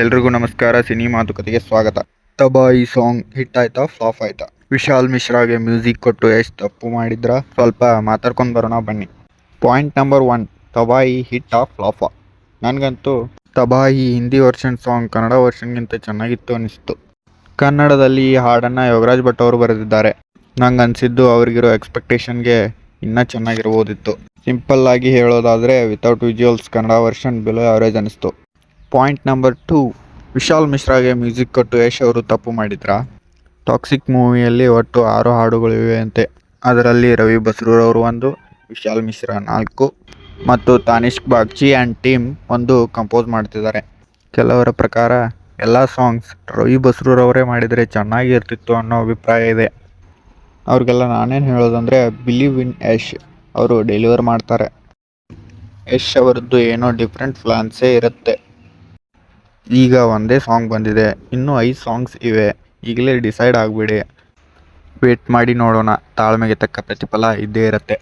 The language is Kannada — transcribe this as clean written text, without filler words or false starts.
ಎಲ್ರಿಗೂ ನಮಸ್ಕಾರ. ಸಿನಿ ಮಾತುಕತೆಗೆ ಸ್ವಾಗತ. ತಬಾಯಿ ಸಾಂಗ್ ಹಿಟ್ ಆಯ್ತಾ ಫ್ಲಾಪ್ ಆಯ್ತಾ? ವಿಶಾಲ್ ಮಿಶ್ರಾಗೆ ಮ್ಯೂಸಿಕ್ ಕೊಟ್ಟು ಎಷ್ಟು ತಪ್ಪು ಮಾಡಿದ್ರ? ಸ್ವಲ್ಪ ಮಾತಾಡ್ಕೊಂಡು ಬರೋಣ ಬನ್ನಿ. ಪಾಯಿಂಟ್ ನಂಬರ್ 1, ತಬಾಯಿ ಹಿಟ್ ಫ್ಲಾಫಾ? ನನಗಂತೂ ತಬಾಯಿ ಹಿಂದಿ ವರ್ಷನ್ ಸಾಂಗ್ ಕನ್ನಡ ವರ್ಷನ್ಗಿಂತ ಚೆನ್ನಾಗಿತ್ತು ಅನಿಸ್ತು. ಕನ್ನಡದಲ್ಲಿ ಈ ಹಾಡನ್ನು ಯೋಗರಾಜ್ ಭಟ್ ಅವರು ಬರೆದಿದ್ದಾರೆ. ನಂಗೆ ಅನಿಸಿದ್ದು ಅವ್ರಿಗಿರೋ ಎಕ್ಸ್ಪೆಕ್ಟೇಷನ್ಗೆ ಇನ್ನೂ ಚೆನ್ನಾಗಿರ್ಬೋದಿತ್ತು. ಸಿಂಪಲ್ ಆಗಿ ಹೇಳೋದಾದರೆ without visuals Kannada version below average ಅನಿಸ್ತು. ಪಾಯಿಂಟ್ ನಂಬರ್ 2, ವಿಶಾಲ್ ಮಿಶ್ರಾಗೆ ಮ್ಯೂಸಿಕ್ ಕೊಟ್ಟು ಯಶ್ ಅವರು ತಪ್ಪು ಮಾಡಿದ್ರಾ? ಟಾಕ್ಸಿಕ್ ಮೂವಿಯಲ್ಲಿ ಒಟ್ಟು 6 ಹಾಡುಗಳಿವೆ ಅಂತೆ. ಅದರಲ್ಲಿ ರವಿ ಬಸ್ರೂರವರು 1, ವಿಶಾಲ್ ಮಿಶ್ರಾ 4 ಮತ್ತು ತಾನಿಷ್ಕ್ ಬಾಗ್ಚಿ ಆ್ಯಂಡ್ ಟೀಮ್ 1 ಕಂಪೋಸ್ ಮಾಡ್ತಿದ್ದಾರೆ. ಕೆಲವರ ಪ್ರಕಾರ ಎಲ್ಲ ಸಾಂಗ್ಸ್ ರವಿ ಬಸ್ರೂರವರೇ ಮಾಡಿದರೆ ಚೆನ್ನಾಗಿ ಇರ್ತಿತ್ತು ಅನ್ನೋ ಅಭಿಪ್ರಾಯ ಇದೆ. ಅವ್ರಿಗೆಲ್ಲ ನಾನೇನು ಹೇಳೋದಂದರೆ ಬಿಲೀವ್ ಇನ್ ಯಶ್, ಅವರು ಡೆಲಿವರ್ ಮಾಡ್ತಾರೆ. ಯಶ್ ಅವರದ್ದು ಏನೋ ಡಿಫ್ರೆಂಟ್ ಪ್ಲಾನ್ಸೇ ಇರುತ್ತೆ. ಈಗ ಒಂದೇ ಸಾಂಗ್ ಬಂದಿದೆ, ಇನ್ನೂ 5 ಸಾಂಗ್ಸ್ ಇವೆ. ಈಗಲೇ ಡಿಸೈಡ್ ಆಗಿಬಿಡಿ. ವೇಟ್ ಮಾಡಿ ನೋಡೋಣ. ತಾಳ್ಮೆಗೆ ತಕ್ಕ ಪ್ರತಿಫಲ ಇದ್ದೇ ಇರುತ್ತೆ.